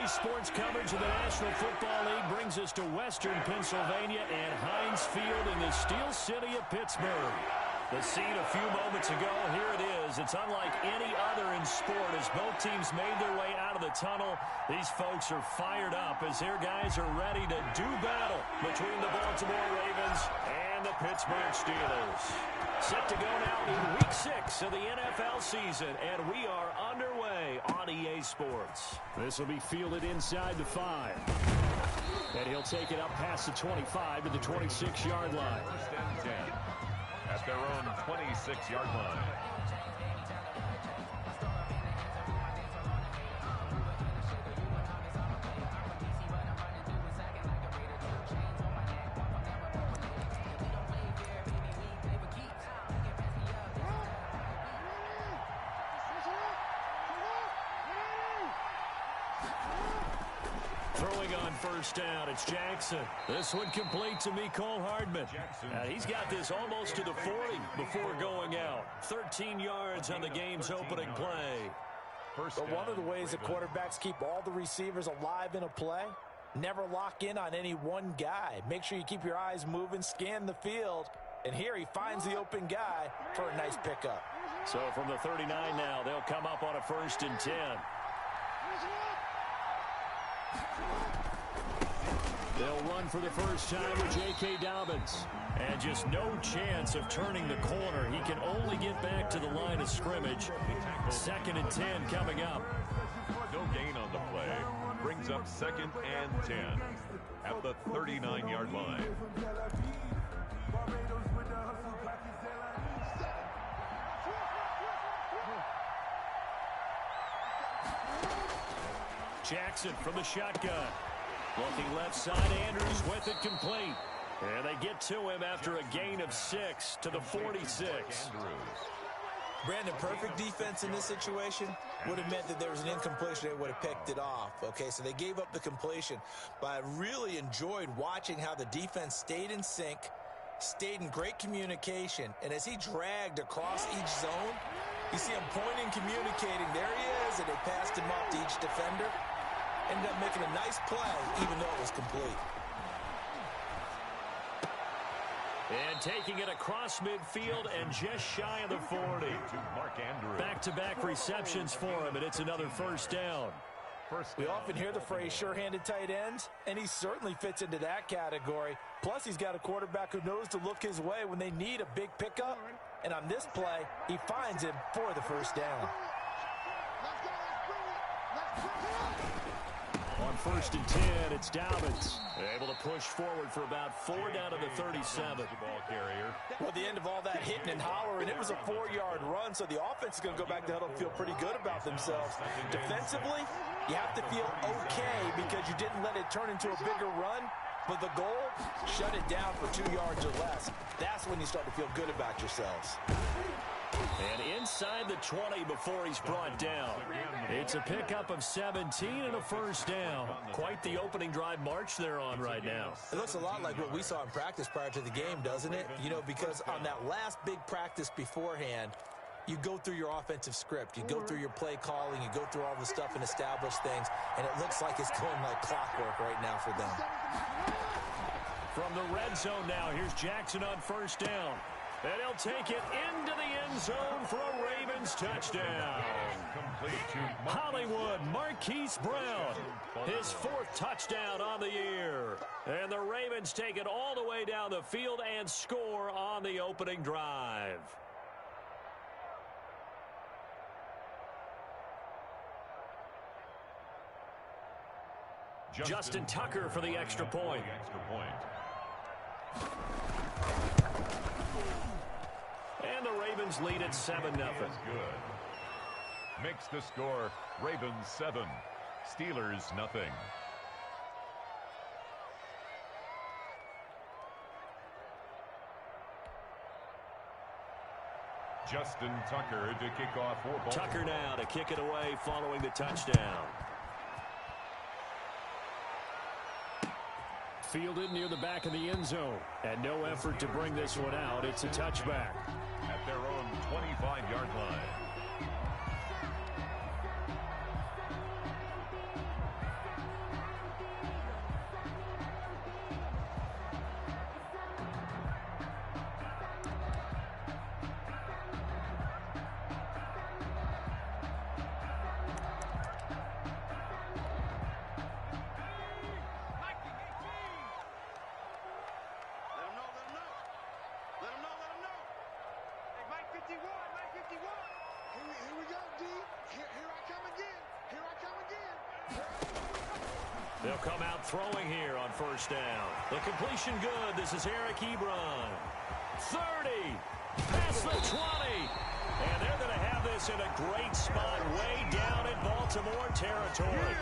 Today's sports coverage of the National Football League brings us to Western Pennsylvania and Heinz Field in the Steel City of Pittsburgh. The scene a few moments ago, here it is. It's unlike any other in sport as both teams made their way out of the tunnel. These folks are fired up as their guys are ready to do battle between the Baltimore Ravens and the Pittsburgh Steelers. Set to go now in Week 6 of the NFL season, and we are underway on EA Sports. This will be fielded inside the 5. And he'll take it up past the 25 to the 26-yard line. First and 10 at their own 26-yard line. Throwing on first down, it's Jackson. This one complete to Mecole Hardman. He's got this almost to the 40 before going out. 13 yards on the game's opening play. But one of the ways the quarterbacks keep all the receivers alive in a play, never lock in on any one guy. Make sure you keep your eyes moving, scan the field. And here he finds the open guy for a nice pickup. So from the 39 now, they'll come up on a 1st and 10. They'll run for the first time with J.K. Dobbins. And just no chance of turning the corner. He can only get back to the line of scrimmage. 2nd and 10 coming up. No gain on the play. Brings up 2nd and 10 at the 39-yard line. Jackson from the shotgun. Looking left side, Andrews with it complete. And they get to him after a gain of 6 to the 46. Brandon, perfect defense in this situation would have meant that there was an incompletion. They would have picked it off. Okay, so they gave up the completion. But I really enjoyed watching how the defense stayed in sync, stayed in great communication. And as he dragged across each zone, you see him pointing, communicating. There he is, and they passed him off to each defender. Ended up making a nice play, even though it was complete. And taking it across midfield and just shy of the 40. Back-to-back receptions for him, and it's another first down. We often hear the phrase sure-handed tight ends, and he certainly fits into that category. Plus, he's got a quarterback who knows to look his way when they need a big pickup. And on this play, he finds him for the first down. On 1st and 10, it's Dobbins. Able to push forward for about 4 down to the 37. Ball carrier. Well, at the end of all that hitting and hollering, it was a 4-yard run, so the offense is going to go back to huddle and feel pretty good about themselves. Defensively, you have to feel okay because you didn't let it turn into a bigger run. But the goal, shut it down for 2 yards or less. That's when you start to feel good about yourselves. And inside the 20 before he's brought down. It's a pickup of 17 and a first down. Quite the opening drive march they're on right now. It looks a lot like what we saw in practice prior to the game, doesn't it? You know, because on that last big practice beforehand, you go through your offensive script. You go through your play calling. You go through all the stuff and establish things. And it looks like it's going like clockwork right now for them. From the red zone now, here's Jackson on first down. And he'll take it into the end zone for a Ravens touchdown. Hollywood Marquise Brown, his 4th touchdown on the year. And the Ravens take it all the way down the field and score on the opening drive. Justin Tucker for the extra point. And the Ravens lead at 7-0. Good. Makes the score Ravens 7, Steelers nothing. Justin Tucker to kick off for Baltimore. Tucker now to kick it away following the touchdown. Fielded near the back of the end zone. And no effort to bring this one out. It's a touchback. At their own 25-yard line. They'll come out throwing here on first down. The completion good. This is Eric Ebron. 30. Past the 20. And they're going to have this in a great spot way down in Baltimore territory.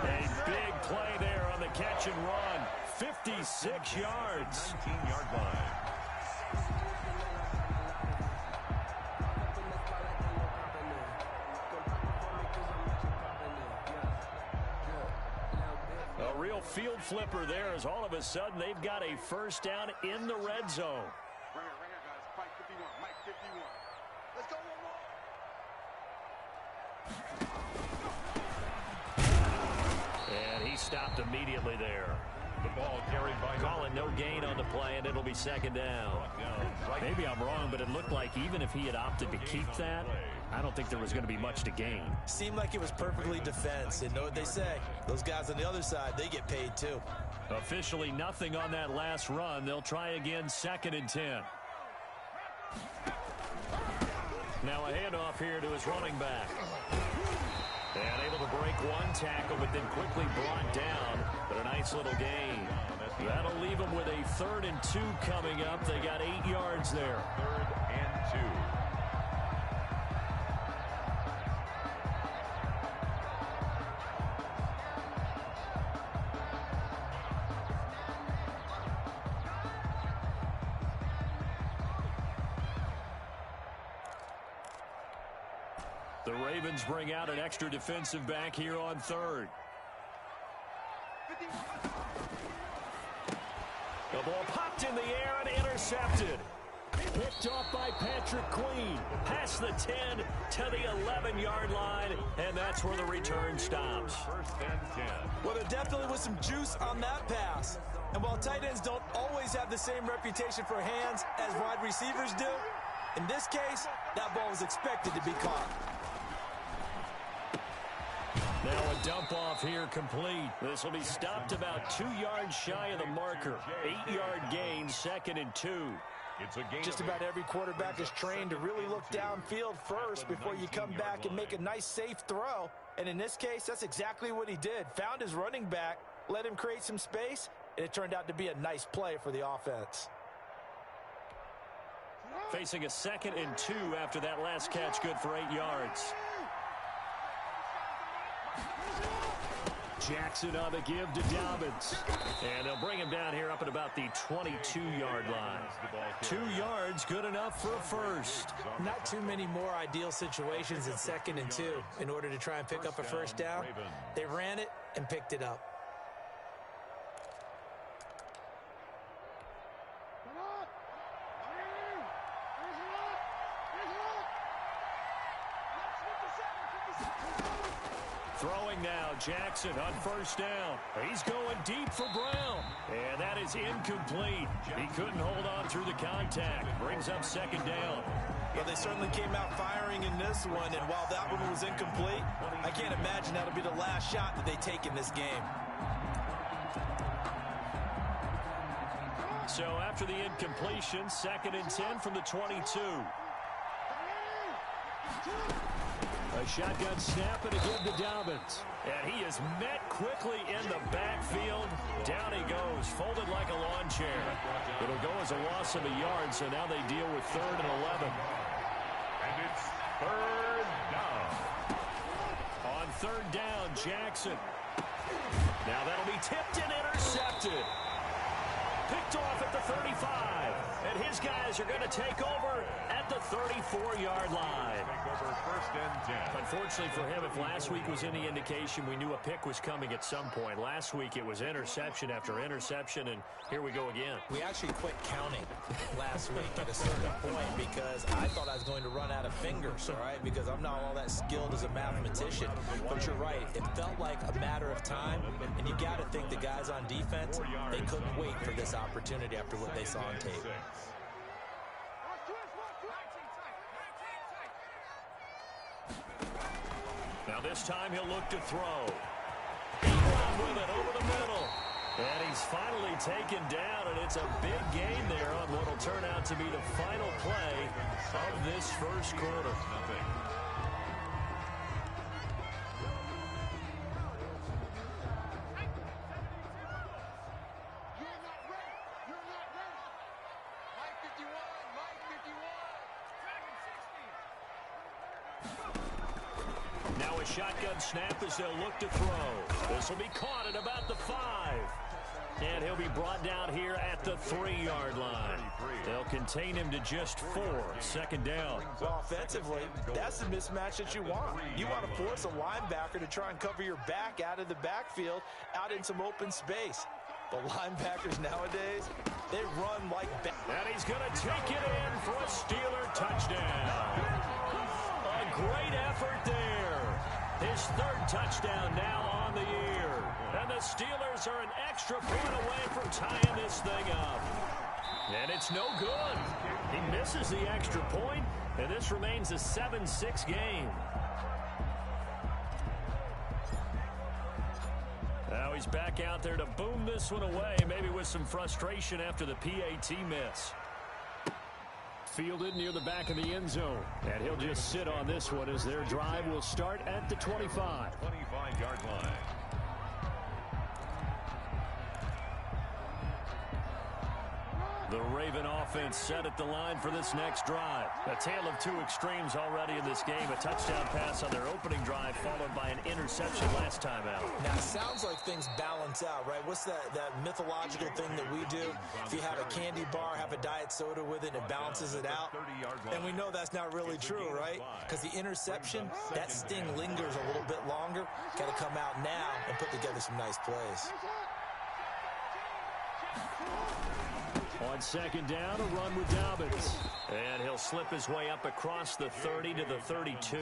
A big play there on the catch and run. 56 yards. 19-yard line. A real field flipper there as all of a sudden they've got a first down in the red zone. Right here, guys. Mike 51. Mike 51. Let's go one more. And he stopped immediately there. The ball carried by Calling no gain on the play, and it'll be second down. Maybe I'm wrong, but it looked like even if he had opted to keep that, I don't think there was going to be much to gain. Seemed like it was perfectly defense. And know what they say? Those guys on the other side, they get paid too. Officially nothing on that last run. They'll try again, 2nd and 10. Now a handoff here to his running back. And able to break one tackle, but then quickly brought down. But a nice little gain. That'll leave them with a 3rd and 2 coming up. They got 8 yards there. 3rd and 2. The Ravens bring out an extra defensive back here on 3rd. The ball popped in the air and intercepted. Picked off by Patrick Queen. Past the 10 to the 11-yard line, and that's where the return stops. 1st and 10. Well, there definitely was some juice on that pass. And while tight ends don't always have the same reputation for hands as wide receivers do, in this case, that ball was expected to be caught. Now a dump off here complete. This will be stopped about 2 yards shy of the marker. 8-yard gain, 2nd and 2. It's a gain. Just about every quarterback is trained to really look downfield first before you come back and make a nice safe throw. And in this case, that's exactly what he did. Found his running back, let him create some space, and it turned out to be a nice play for the offense. Facing a 2nd and 2 after that last catch, good for 8 yards. Jackson on the give to Dobbins. And they'll bring him down here up at about the 22-yard line. 2 yards, good enough for a first. Not too many more ideal situations in 2nd and 2 in order to try and pick up a first down. They ran it and picked it up. Throwing now, Jackson on first down. He's going deep for Brown. And that is incomplete. He couldn't hold on through the contact. Brings up 2nd down. Well, they certainly came out firing in this one, and while that one was incomplete, I can't imagine that'll be the last shot that they take in this game. So after the incompletion, 2nd and 10 from the 22. A shotgun snap and a give to Dobbins. And he is met quickly in the backfield. Down he goes, folded like a lawn chair. It'll go as a loss of a yard, so now they deal with 3rd and 11. And it's 3rd down. On 3rd down, Jackson. Now that'll be tipped and intercepted. Picked off at the 35. And his guys are going to take over at the 34-yard line. Take over 1st and 10. Unfortunately for him, if last week was any indication, we knew a pick was coming at some point. Last week it was interception after interception, and here we go again. We actually quit counting last week at a certain point because I thought I was going to run out of fingers, all right, because I'm not all that skilled as a mathematician. But you're right. It felt like a matter of time, and you got to think the guys on defense, they couldn't wait for this opportunity after what they saw on tape. Now this time he'll look to throw. Ebron with it over the middle. And he's finally taken down, and it's a big gain there on what will turn out to be the final play of this first quarter. Now a shotgun snap as they'll look to throw. This will be caught at about the 5. And he'll be brought down here at the 3-yard line. They'll contain him to just 4. Second down. Well, offensively, that's the mismatch that you want. You want to force a linebacker to try and cover your back out of the backfield, out in some open space. But linebackers nowadays, they run like... And he's going to take it in for a Steeler touchdown. A great effort there. His 3rd touchdown now on the year. And the Steelers are an extra point away from tying this thing up. And it's no good. He misses the extra point, and this remains a 7-6 game. Now he's back out there to boom this one away, maybe with some frustration after the PAT miss. Fielded near the back of the end zone. And he'll just sit on this one as their drive will start at the 25. 25-yard line. The Raven offense set at the line for this next drive. A tale of 2 extremes already in this game. A touchdown pass on their opening drive followed by an interception last time out. Now, it sounds like things balance out, right? What's that mythological thing that we do? If you have a candy bar, have a diet soda with it, it balances it out. And we know that's not really true, right? Because the interception, that sting lingers a little bit longer. Got to come out now and put together some nice plays. On second down, a run with Dobbins. And he'll slip his way up across the 30 to the 32.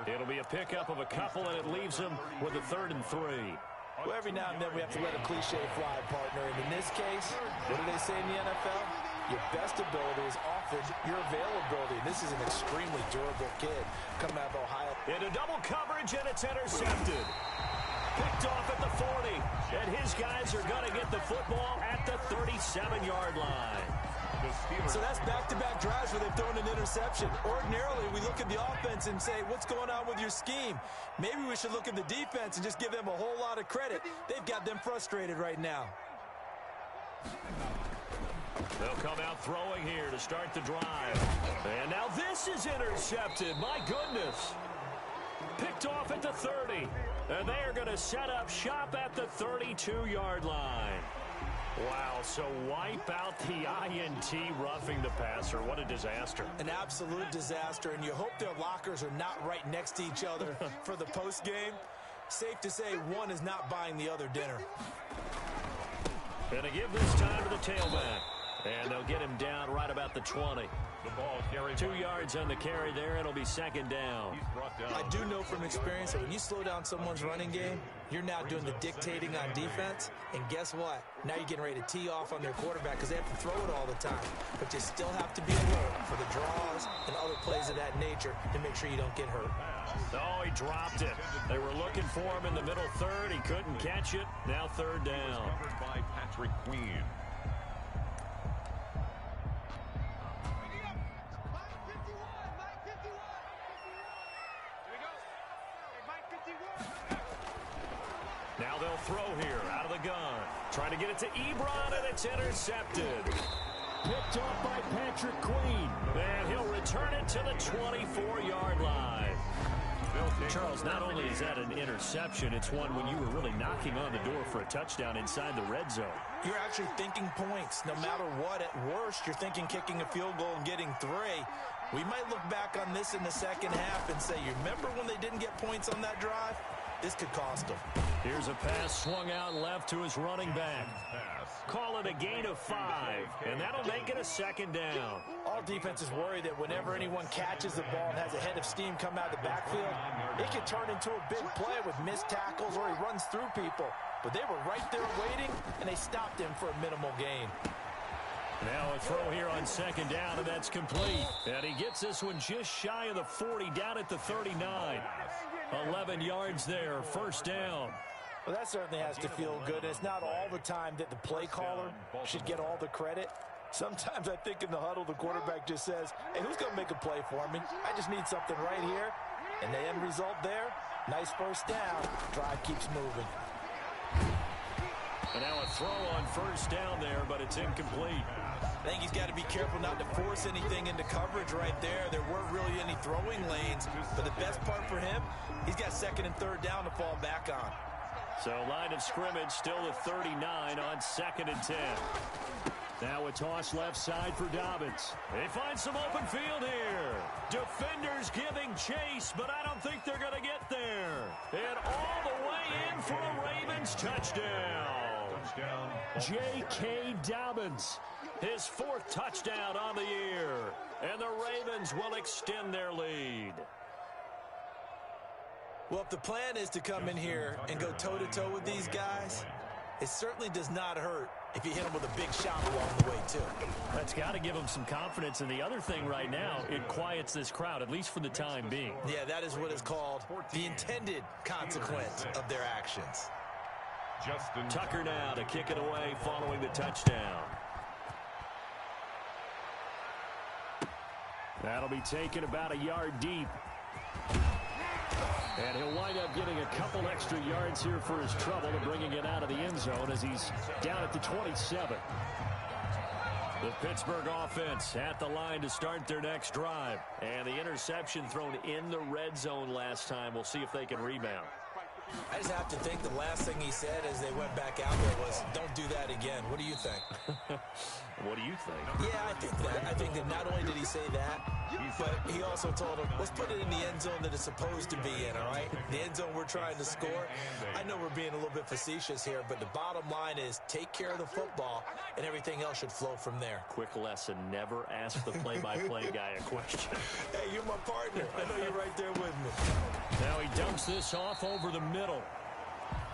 It'll be a pickup of a couple, and it leaves him with a 3rd and 3. Well, every now and then we have to let a cliche fly, partner. And in this case, what do they say in the NFL? Your best ability is often your availability. And this is an extremely durable kid coming out of Ohio. Into double coverage, and it's intercepted. Picked off at the 40, and his guys are going to get the football at the 37-yard line. So that's back-to-back drives where they've thrown an interception. Ordinarily, we look at the offense and say, what's going on with your scheme? Maybe we should look at the defense and just give them a whole lot of credit. They've got them frustrated right now. They'll come out throwing here to start the drive. And now this is intercepted. My goodness. Picked off at the 30. And they are going to set up shop at the 32-yard line. Wow, so wipe out the INT roughing the passer. What a disaster. An absolute disaster, and you hope their lockers are not right next to each other for the postgame. Safe to say one is not buying the other dinner. Going to give this time to the tailback. And they'll get him down right about the 20. The ball carried 2 yards on the carry there. It'll be second down. I do know from experience that when you slow down someone's running game, you're now doing the dictating on defense. And guess what? Now you're getting ready to tee off on their quarterback because they have to throw it all the time. But you still have to be alert for the draws and other plays of that nature to make sure you don't get hurt. Oh, he dropped it. They were looking for him in the middle third. He couldn't catch it. Now third down. Covered by Patrick Queen. Now they'll throw here out of the gun. Trying to get it to Ebron, and it's intercepted. Picked off by Patrick Queen. And he'll return it to the 24-yard line. Charles, not only is that an interception, it's one when you were really knocking on the door for a touchdown inside the red zone. You're actually thinking points. No matter what, at worst, you're thinking kicking a field goal and getting 3. We might look back on this in the second half and say, you remember when they didn't get points on that drive? This could cost them. Here's a pass swung out left to his running back. Call it a gain of 5, and that'll make it a second down. All defenses worry that whenever anyone catches the ball and has a head of steam come out of the backfield, it can turn into a big play with missed tackles or he runs through people. But they were right there waiting, and they stopped him for a minimal gain. Now a throw here on second down, and that's complete. And he gets this one just shy of the 40, down at the 39. 11 yards there, first down. Well, that certainly has to feel good. It's not all the time that the play caller should get all the credit. Sometimes I think in the huddle, the quarterback just says, hey, who's going to make a play for me? I just need something right here. And the end result there, nice first down. Drive keeps moving. And now a throw on first down there, but it's incomplete. I think he's got to be careful not to force anything into coverage right there. There weren't really any throwing lanes, but the best part for him, he's got second and third down to fall back on. So line of scrimmage still at 39 on 2nd and 10. Now a toss left side for Dobbins. They find some open field here. Defenders giving chase, but I don't think they're going to get there. And all the way in for a Ravens touchdown. J.K. Dobbins, his 4th touchdown on the year. And the Ravens will extend their lead. Well, if the plan is to come in here and go toe-to-toe with these guys, it certainly does not hurt if you hit them with a big shot along the way, too. That's got to give them some confidence. And the other thing right now, it quiets this crowd, at least for the time being. Yeah, that is what is called the intended consequence of their actions. Tucker now to kick it away following the touchdown. That'll be taken about a yard deep. And he'll wind up getting a couple extra yards here for his trouble and bringing it out of the end zone as he's down at the 27. The Pittsburgh offense at the line to start their next drive. And the interception thrown in the red zone last time. We'll see if they can rebound. I just have to think the last thing he said as they went back out there was, don't do that again. What do you think? What do you think? Yeah, I think that. I think that not only did he say that, but he also told him, let's put it in the end zone that it's supposed to be in, all right? The end zone we're trying to score. I know we're being a little bit facetious here, but the bottom line is take care of the football, and everything else should flow from there. Quick lesson, never ask the play-by-play guy a question. Hey, you're my partner. I know you're right there with me. Now he dumps this off over the middle.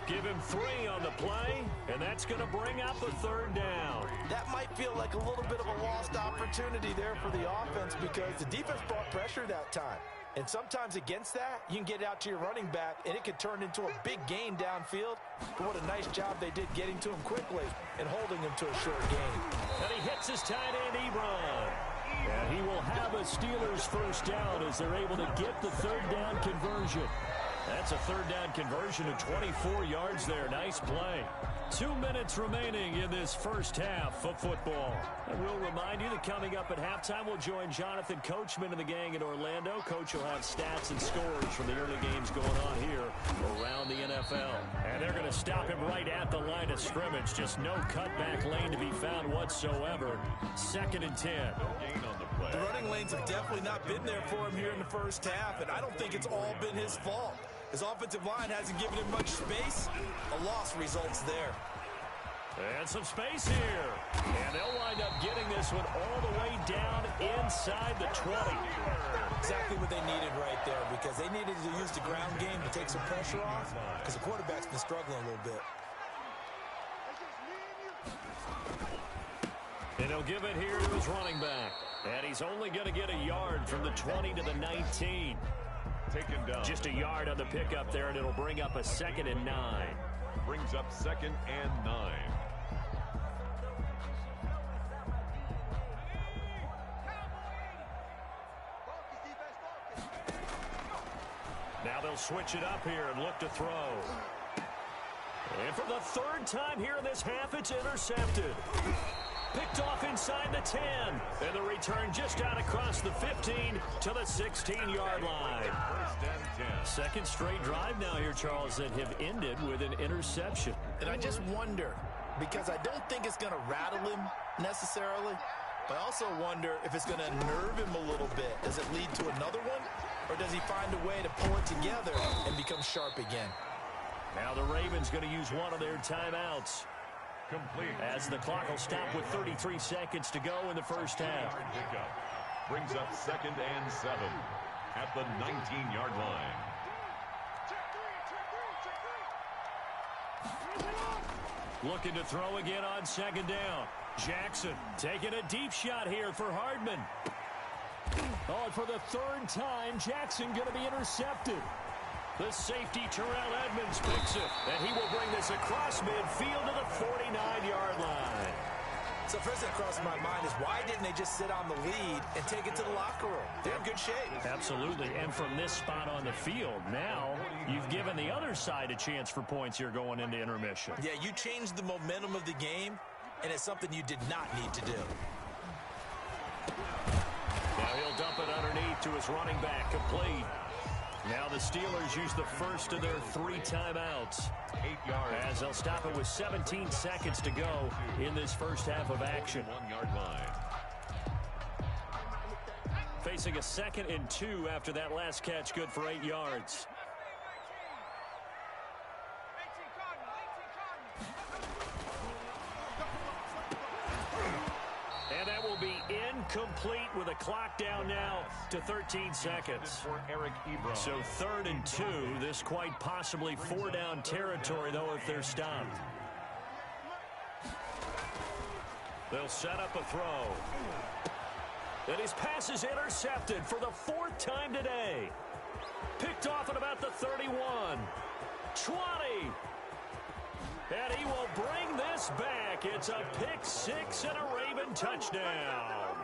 Give him 3 on the play, and that's going to bring up a 3rd down. That might feel like a little bit of a lost opportunity there for the offense because the defense brought pressure that time. And sometimes against that, you can get out to your running back, and it could turn into a big gain downfield. But what a nice job they did getting to him quickly and holding him to a short gain. And he hits his tight end, Ebron. And he will have a Steelers first down as they're able to get the 3rd down conversion. That's a 3rd down conversion of 24 yards there. Nice play. 2 minutes remaining in this first half of football. And we'll remind you that coming up at halftime, we'll join Jonathan Coachman and the gang in Orlando. Coach will have stats and scores from the early games going on here around the NFL. And they're going to stop him right at the line of scrimmage. Just no cutback lane to be found whatsoever. 2nd and 10. The running lanes have definitely not been there for him here in the first half, and I don't think it's all been his fault. His offensive line hasn't given him much space. A loss results there. And some space here. And they'll wind up getting this one all the way down inside the 20. Exactly what they needed right there because they needed to use the ground game to take some pressure off because the quarterback's been struggling a little bit. And he'll give it here to his running back. And he's only going to get a yard from the 20 to the 19. Taken down. Just a yard on the pickup there, and it'll bring up a 2nd and 9. Brings up 2nd and 9. Now they'll switch it up here and look to throw. And for the 3rd time here in this half, it's intercepted. Picked off inside the 10. And the return just out across the 15 to the 16-yard line. 2nd straight drive now here, Charles, that have ended with an interception. And I just wonder, because I don't think it's going to rattle him necessarily, but I also wonder if it's going to nerve him a little bit. Does it lead to another one? Or does he find a way to pull it together and become sharp again? Now the Ravens going to use one of their timeouts. Complete. As the clock will stop with 33 seconds to go in the first half. Pickup. Brings up 2nd and 7 at the 19-yard line. Looking to throw again on 2nd down. Jackson taking a deep shot here for Hardman. Oh, and for the 3rd time, Jackson going to be intercepted. The safety, Terrell Edmonds, picks it, and he will bring this across midfield to the 49-yard line. So first thing that crosses my mind is why didn't they just sit on the lead and take it to the locker room? They're in good shape. Absolutely. And from this spot on the field, now you've given the other side a chance for points here going into intermission. Yeah, you changed the momentum of the game, and it's something you did not need to do. Now he'll dump it underneath to his running back, complete. Now the Steelers use the first of their 3 timeouts. 8 yards. As they'll stop it with 17 seconds to go in this first half of action. 1-yard line. Facing a 2nd and 2 after that last catch, good for 8 yards. And that will be incomplete with a clock down now to 13 seconds. For Eric Ebron. So 3rd and 2. This quite possibly 4-down territory, though, if they're stopped. They'll set up a throw. And his pass is intercepted for the 4th time today. Picked off at about the 31. 20. And he will bring this back. It's a pick-6 and a Raven touchdown.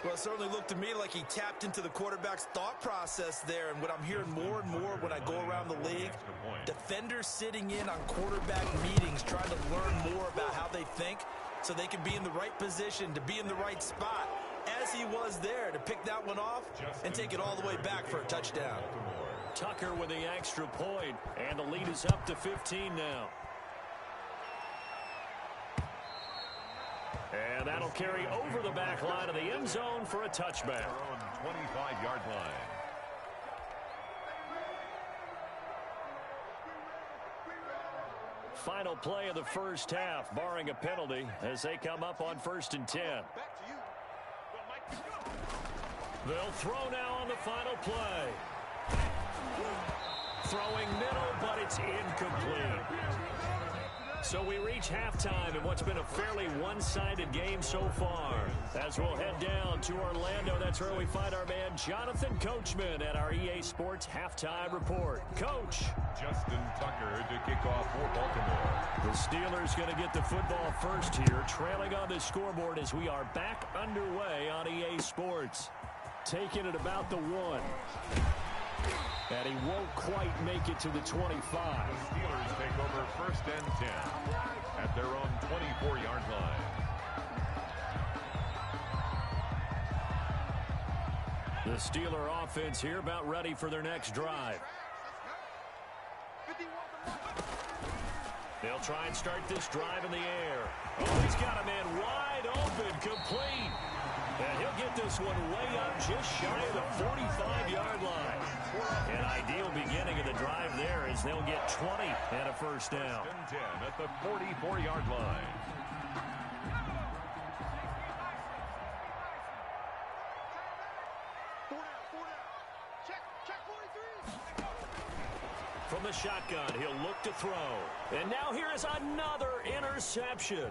Well, it certainly looked to me like he tapped into the quarterback's thought process there. And what I'm hearing more and more when I go around the league, defenders sitting in on quarterback meetings trying to learn more about how they think so they can be in the right position to be in the right spot, as he was there to pick that one off and take it all the way back for a touchdown. Tucker with the extra point, and the lead is up to 15 now. And that'll carry over the back line of the end zone for a touchback. Their own 25-yard line. Final play of the first half, barring a penalty, as they come up on 1st and 10. They'll throw now on the final play. Throwing middle, but it's incomplete. So we reach halftime in what's been a fairly one-sided game so far. As we'll head down to Orlando, that's where we find our man Jonathan Coachman at our EA Sports Halftime Report. Coach. Justin Tucker to kick off for Baltimore. The Steelers going to get the football first here, trailing on the scoreboard as we are back underway on EA Sports. Taking it about the 1. And he won't quite make it to the 25. The Steelers take over 1st and 10 at their own 24-yard line. The Steeler offense here about ready for their next drive. They'll try and start this drive in the air. Oh, he's got a man wide open, complete. And he'll get this one way up just shy of the 45-yard line. An ideal beginning of the drive there as they'll get 20 and a first down. 10 at the 44-yard line. From the shotgun, he'll look to throw. And now here is another interception.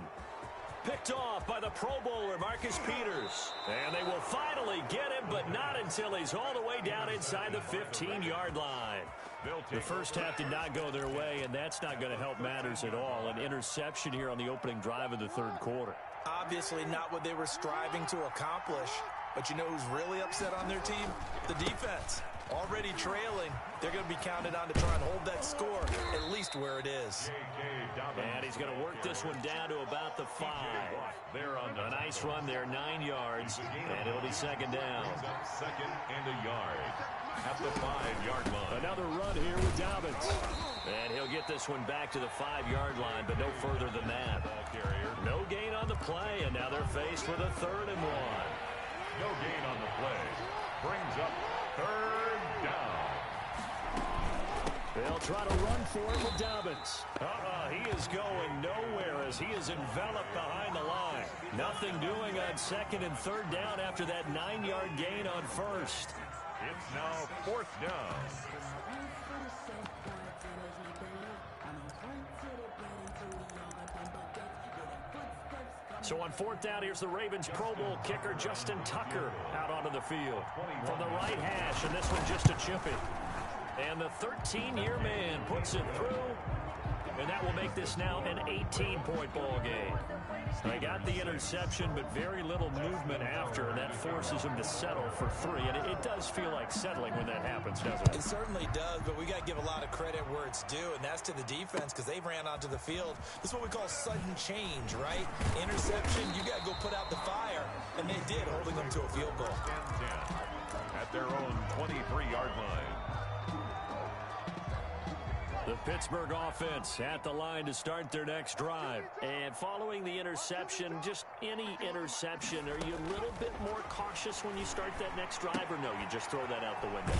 Picked off by the Pro Bowler, Marcus Peters. And they will finally get him, but not until he's all the way down inside the 15-yard line. The first half did not go their way, and that's not going to help matters at all. An interception here on the opening drive of the 3rd quarter. Obviously not what they were striving to accomplish. But you know who's really upset on their team? The defense. Already trailing, they're going to be counted on to try and hold that score at least where it is. And he's going to work this one down to about the 5. A nice run there, 9 yards, and it'll be 2nd down. 2nd and a yard at the 5-yard line. Another run here with Dobbins. And he'll get this one back to the 5-yard line, but no further than that. No gain on the play, and now they're faced with a 3rd and 1. No gain on the play. Brings up 3rd down. They'll try to run for it with Dobbins. He is going nowhere as he is enveloped behind the line. Nothing doing on 2nd and 3rd down after that 9-yard gain on 1st. It's now 4th down. So on 4th down, here's the Ravens Pro Bowl kicker Justin Tucker out onto the field from the right hash, and this one just a chippy. And the 13-year man puts it through, and that will make this now an 18-point ball game. They got the interception, but very little movement after, and that forces them to settle for 3. And it does feel like settling when that happens, doesn't it? It certainly does, but we got to give a lot of credit where it's due, and that's to the defense because they ran onto the field. This is what we call sudden change, right? Interception, you got to go put out the fire, and they did, holding them to a field goal. At their own 23-yard line. The Pittsburgh offense at the line to start their next drive. And following the interception, just any interception, are you a little bit more cautious when you start that next drive, or no, you just throw that out the window?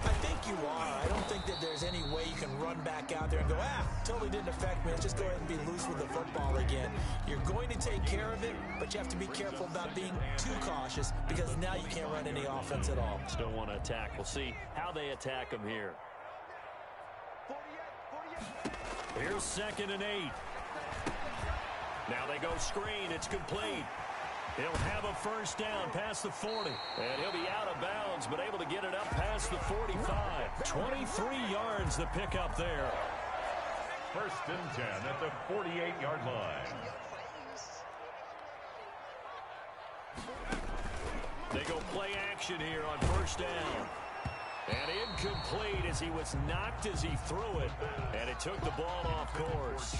I think you are. I don't think that there's any way you can run back out there and go, totally didn't affect me. Let's just go ahead and be loose with the football again. You're going to take care of it, but you have to be careful about being too cautious because now you can't run any offense at all. Still want to attack. We'll see how they attack them here. Here's 2nd and 8. Now they go screen. It's complete. He'll have a first down past the 40. And he'll be out of bounds, but able to get it up past the 45. 23 yards the pickup there. 1st and 10 at the 48-yard line. They go play action here on 1st down. And incomplete as he was knocked as he threw it. And it took the ball off course.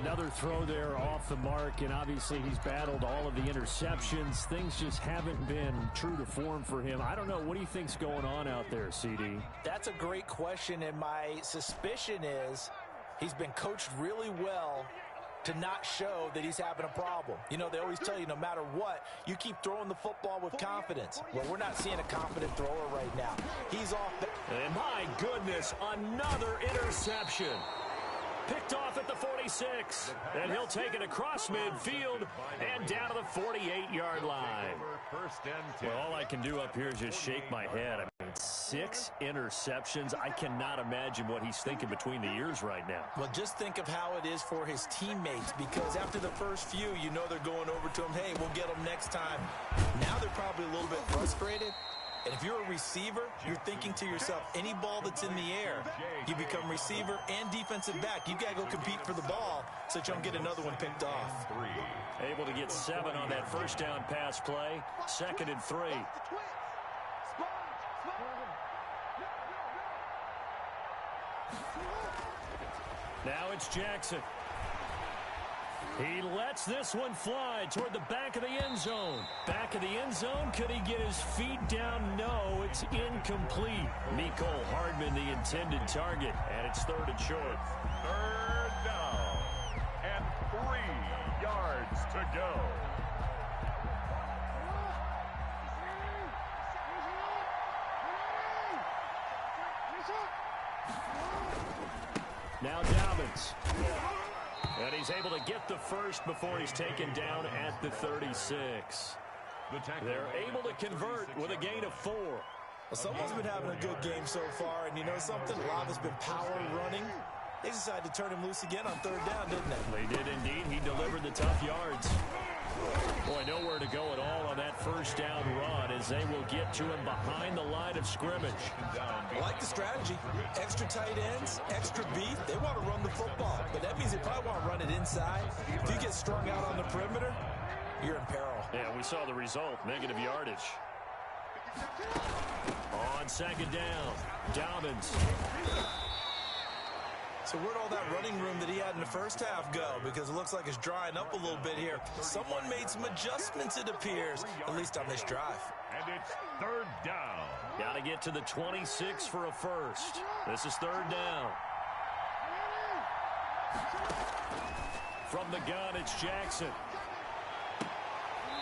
Another throw there off the mark, and obviously he's battled all of the interceptions. Things just haven't been true to form for him. I don't know. What do you think's going on out there, CD? That's a great question, and my suspicion is he's been coached really well to not show that he's having a problem. You know, they always tell you no matter what, you keep throwing the football with confidence. Well, we're not seeing a confident thrower right now. He's off. And my goodness, another interception. Picked off at the 46. And he'll take it across midfield and down to the 48-yard line. Well, all I can do up here is just shake my head. I mean, 6 interceptions. I cannot imagine what he's thinking between the ears right now. Well, just think of how it is for his teammates, because after the first few, you know they're going over to him, hey, we'll get them next time. Now they're probably a little bit frustrated. And if you're a receiver, you're thinking to yourself, any ball that's in the air, you become receiver and defensive back. You got to go compete for the ball so that you don't get another one picked off. Able to get 7 on that first down pass play. 2nd and 3. Now it's Jackson. He lets this one fly toward the back of the end zone. Back of the end zone. Could he get his feet down? No, it's incomplete. Mecole Hardman, the intended target, and it's 3rd and short. 3rd down and 3 yards to go. Now Dobbins. And he's able to get the first before he's taken down at the 36. They're able to convert with a gain of 4. Well, someone's been having a good game so far, and you know something? A lot of it's been power running. They decided to turn him loose again on 3rd down, didn't they? They did indeed. He delivered the tough yards. Boy, nowhere to go at all on that first down run as they will get to him behind the line of scrimmage. I like the strategy. Extra tight ends, extra beef. They want to run the football, but that means they probably want to run it inside. If you get strung out on the perimeter, you're in peril. Yeah, we saw the result. Negative yardage. On 2nd down, Dobbins. So where'd all that running room that he had in the first half go? Because it looks like it's drying up a little bit here. Someone made some adjustments, it appears, at least on this drive. And it's 3rd down. Got to get to the 26 for a first. This is 3rd down. From the gun, it's Jackson.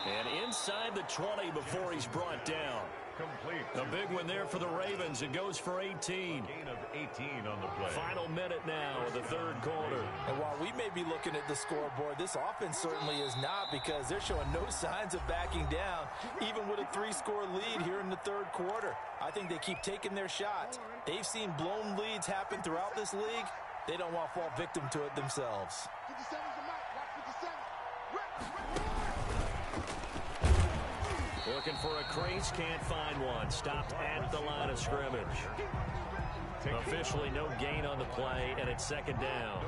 And inside the 20 before he's brought down. Complete. A big one there for the Ravens. It goes for 18. Gain of 18 on the play. Final minute now of the 3rd quarter. And while we may be looking at the scoreboard, this offense certainly is not, because they're showing no signs of backing down, even with a 3-score lead here in the 3rd quarter. I think they keep taking their shots. They've seen blown leads happen throughout this league. They don't want to fall victim to it themselves. Looking for a crease, can't find one. Stopped at the line of scrimmage. Officially no gain on the play, and it's second down.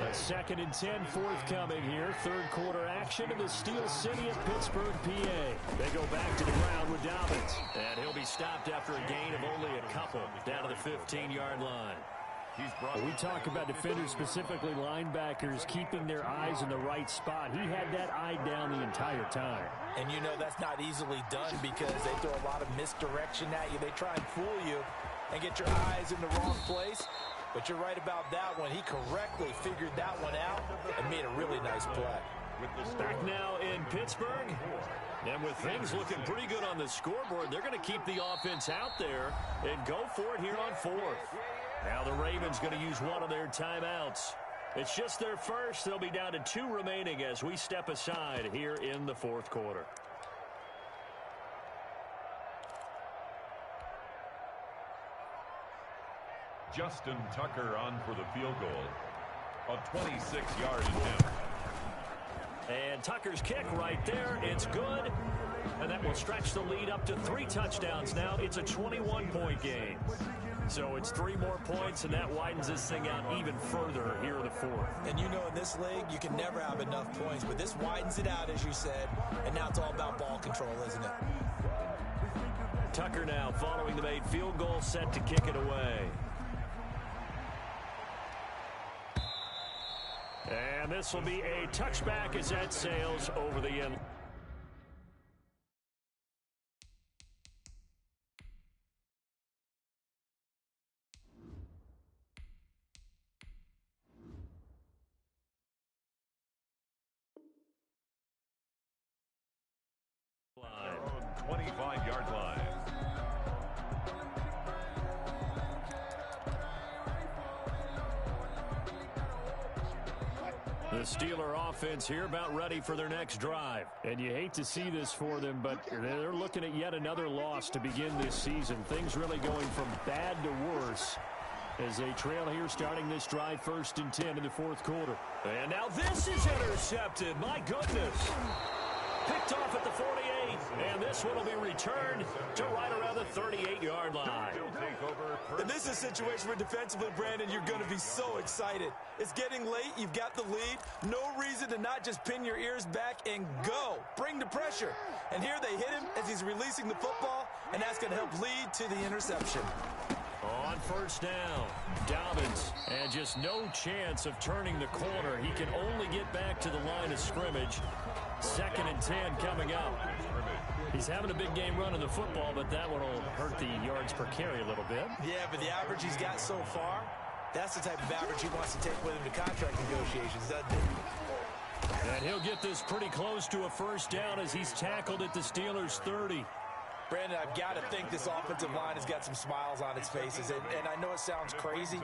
A 2nd and 10 forthcoming here. Third quarter action in the Steel City of Pittsburgh, PA. They go back to the ground with Dobbins. And he'll be stopped after a gain of only a couple down to the 15-yard line. We talk about defenders, specifically linebackers, keeping their eyes in the right spot. He had that eye down the entire time. And you know that's not easily done because they throw a lot of misdirection at you. They try and fool you and get your eyes in the wrong place. But you're right about that one. He correctly figured that one out and made a really nice play. Back now in Pittsburgh. And with things looking pretty good on the scoreboard, they're going to keep the offense out there and go for it here on 4th. Now the Ravens going to use one of their timeouts. It's just their first. They'll be down to 2 remaining as we step aside here in the 4th quarter. Justin Tucker on for the field goal. A 26-yard attempt. And Tucker's kick right there. It's good. And that will stretch the lead up to 3 touchdowns now. It's a 21-point game. So it's 3 more points, and that widens this thing out even further here in the 4th. And you know in this league, you can never have enough points. But this widens it out, as you said. And now it's all about ball control, isn't it? Tucker now following the made field goal, set to kick it away. And this will be a touchback as that sails over the end. Line, 25-yard line. The Steeler offense here about ready for their next drive. And you hate to see this for them, but they're looking at yet another loss to begin this season. Things really going from bad to worse as they trail here starting this drive 1st and 10 in the 4th quarter. And now this is intercepted. My goodness. Picked off at the 48, and this one will be returned to right around the 38-yard line. And this is a situation where defensively, Brandon, you're going to be so excited. It's getting late. You've got the lead. No reason to not just pin your ears back and go. Bring the pressure. And here they hit him as he's releasing the football, and that's going to help lead to the interception. On 1st down, Dobbins, and just no chance of turning the corner. He can only get back to the line of scrimmage. 2nd and 10 coming up. He's having a big game running the football, but that one will hurt the yards per carry a little bit. Yeah, but the average he's got so far, that's the type of average he wants to take with him to contract negotiations, doesn't he? And he'll get this pretty close to a 1st down as he's tackled at the Steelers' 30. Brandon, I've got to think this offensive line has got some smiles on its faces. And I know it sounds crazy,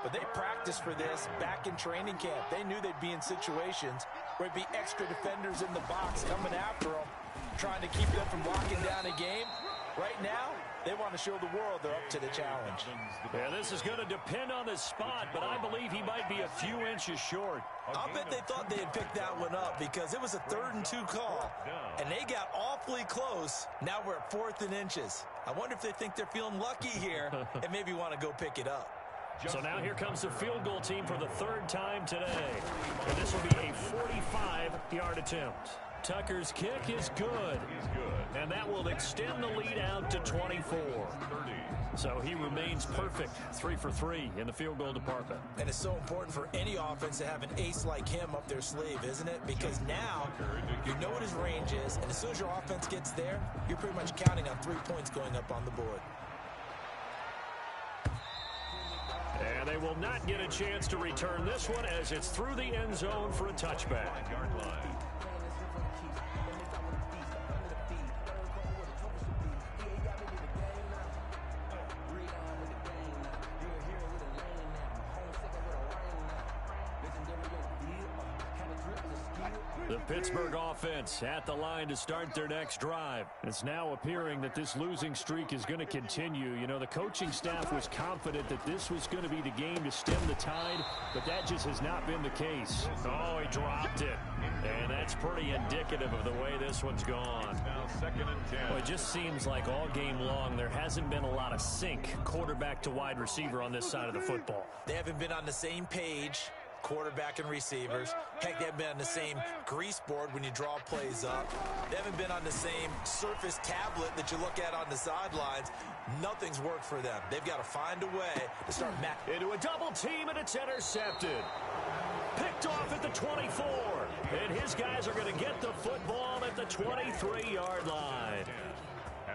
but they practiced for this back in training camp. They knew they'd be in situations where it'd be extra defenders in the box coming after them, trying to keep them from locking down a game. Right now, they want to show the world they're up to the challenge. Yeah, this is going to depend on the spot, but I believe he might be a few inches short. I'll bet they thought they had picked that one up because it was a 3rd and 2 call, and they got awfully close. Now we're at 4th and inches. I wonder if they think they're feeling lucky here and maybe want to go pick it up. So now here comes the field goal team for the 3rd time today. And this will be a 45-yard attempt. Tucker's kick is good. And that will extend the lead out to 24. So he remains perfect, 3 for 3 in the field goal department. And it's so important for any offense to have an ace like him up their sleeve, isn't it? Because now you know what his range is, and as soon as your offense gets there, you're pretty much counting on 3 points going up on the board. And they will not get a chance to return this one as it's through the end zone for a touchback. The Pittsburgh offense at the line to start their next drive. It's now appearing that this losing streak is going to continue. You know, the coaching staff was confident that this was going to be the game to stem the tide, but that just has not been the case. Oh, he dropped it. And that's pretty indicative of the way this one's gone. Now 2nd and 10. Well, it just seems like all game long there hasn't been a lot of sync quarterback to wide receiver on this side of the football. They haven't been on the same page, quarterback and receivers. Heck, they haven't been on the same grease board when you draw plays up. They haven't been on the same surface tablet that you look at on the sidelines. Nothing's worked for them. They've got to find a way to start matching. Into a double team, and it's intercepted. Picked off at the 24. And his guys are going to get the football at the 23-yard line.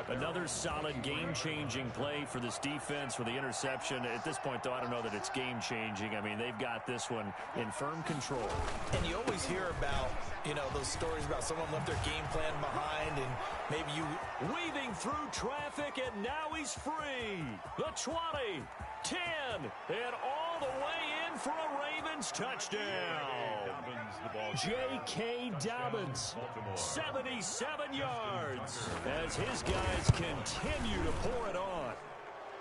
Another solid game-changing play for this defense with the interception. At this point, though, I don't know that it's game-changing. I mean, they've got this one in firm control. And you always hear about, you know, those stories about someone left their game plan behind and maybe you... Weaving through traffic, and now he's free. The 20, 10, and all the way in for a Ravens touchdown. J.K. Dobbins, 77 yards, as his guys continue to pour it on.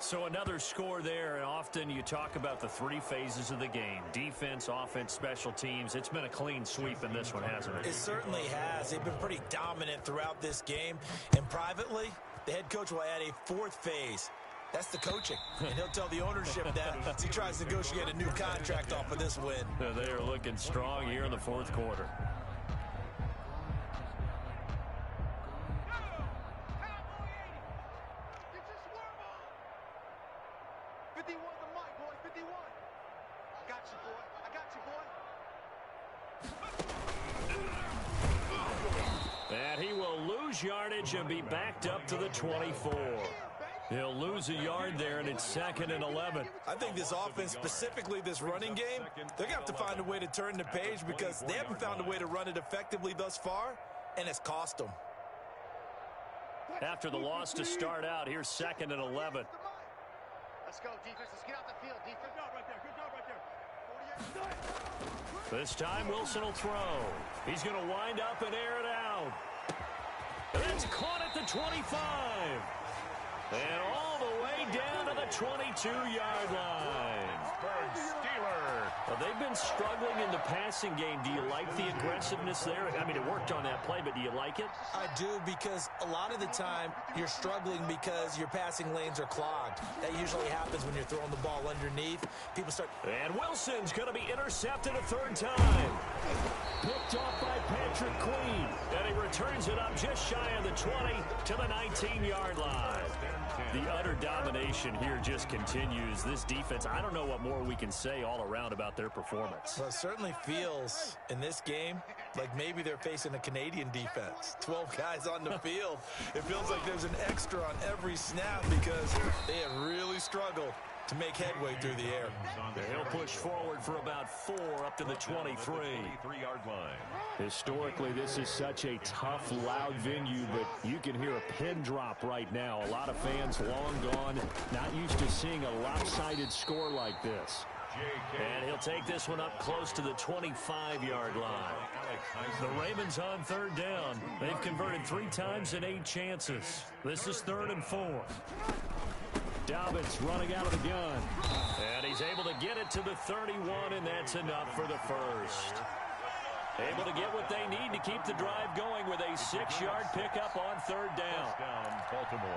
So another score there, and often you talk about the three phases of the game. Defense, offense, special teams. It's been a clean sweep in this one, hasn't it? It certainly has. They've been pretty dominant throughout this game. And privately, the head coach will add a fourth phase. That's the coaching. And he'll tell the ownership that as he tries to negotiate a new contract off of this win. They are looking strong here in the fourth quarter. And he will lose yardage and be backed up to the 24. He'll lose a yard there, and it's 2nd and 11. I think this offense, specifically this running game, they're going to have to find a way to turn the page because they haven't found a way to run it effectively thus far, and it's cost them. After the loss to start out, here's 2nd and 11. Let's go, defense. Let's get out the field. Defense. Good job right there. Good job right there. This time, Wilson will throw. He's going to wind up and air it out. And that's caught at the 25. And all the way down to the 22-yard line. Well, they've been struggling in the passing game. Do you like the aggressiveness there? I mean, it worked on that play, but do you like it? I do, because a lot of the time you're struggling because your passing lanes are clogged. That usually happens when you're throwing the ball underneath. People start... And Wilson's going to be intercepted a third time. Picked off by Patrick Queen. And he returns it up just shy of the 20 to the 19-yard line. The utter domination here just continues. This defense, I don't know what more we can say all around about their performance. Well, it certainly feels in this game like maybe they're facing a Canadian defense. 12 guys on the field. It feels like there's an extra on every snap because they have really struggled to make headway through the air. He'll push forward for about 4 up to the 23-yard line. Historically, this is such a tough, loud venue, but you can hear a pin drop right now. A lot of fans long gone, not used to seeing a lopsided score like this. And he'll take this one up close to the 25-yard line. The Ravens on third down. They've converted 3 times in 8 chances. This is 3rd and 4. Dobbins running out of the gun. And he's able to get it to the 31, and that's enough for the first. Able to get what they need to keep the drive going with a 6-yard pickup on third down. Baltimore.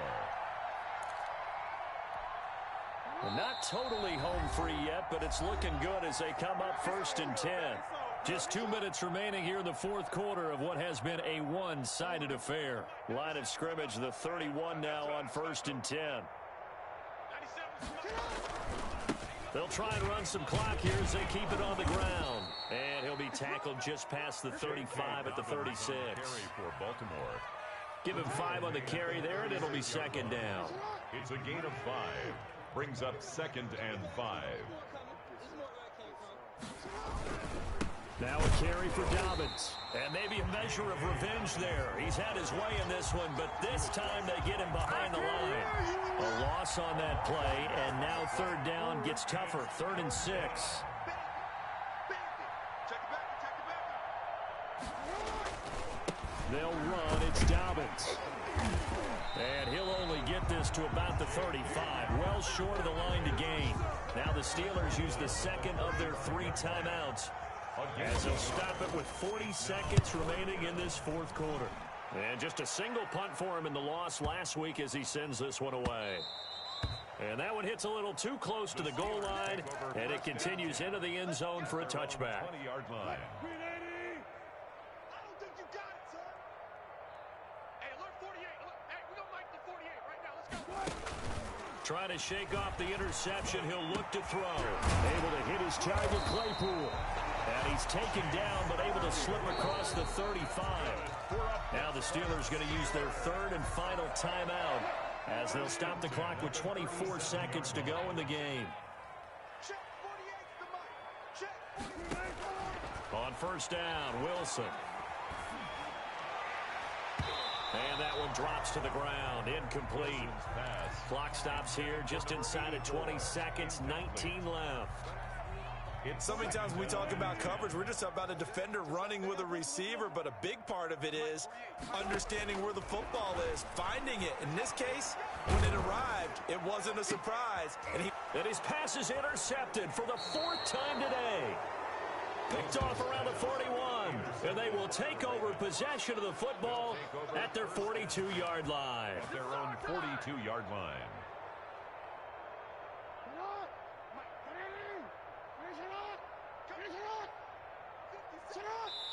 Well, not totally home free yet, but it's looking good as they come up 1st and 10. Just 2 minutes remaining here in the fourth quarter of what has been a one-sided affair. Line of scrimmage, the 31 now on 1st and 10. They'll try and run some clock here as they keep it on the ground. And he'll be tackled just past the 35 at the 36. For Baltimore. Give him 5 on the carry there, and it'll be 2nd down. It's a gain of 5. Brings up 2nd and 5. Now a carry for Dobbins. And maybe a measure of revenge there. He's had his way in this one, but this time they get him behind the line. A loss on that play, and now third down gets tougher. 3rd and 6. They'll run. It's Dobbins. And he'll only get this to about the 35, well short of the line to gain. Now the Steelers use the second of their 3 timeouts as they'll stop it with 40 seconds remaining in this fourth quarter. And just a single punt for him in the loss last week as he sends this one away. And that one hits a little too close to the goal line, and it continues into the end zone for a touchback. 20-yard line. Trying to shake off the interception. He'll look to throw. Able to hit his target, Claypool. And he's taken down, but able to slip across the 35. Now the Steelers going to use their third and final timeout as they'll stop the clock with 24 seconds to go in the game. On first down, Wilson. And that one drops to the ground. Incomplete. Clock stops here just inside of 20 seconds. 19 left. So many times we talk about coverage, we're just about a defender running with a receiver, but a big part of it is understanding where the football is, finding it. In this case, when it arrived, it wasn't a surprise. And his pass is intercepted for the 4th time today. Picked off around the 41, and they will take over possession of the football at their 42-yard line. At their own 42-yard line.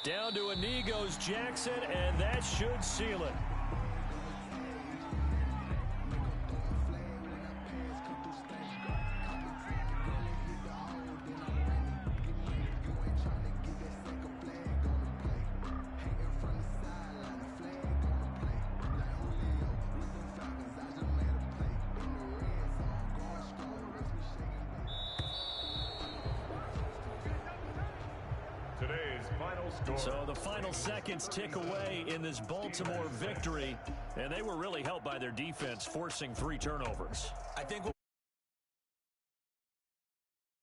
Down to a knee goes Jackson, and that should seal it. So the final seconds tick away in this Baltimore victory, and they were really helped by their defense forcing 3 turnovers. I think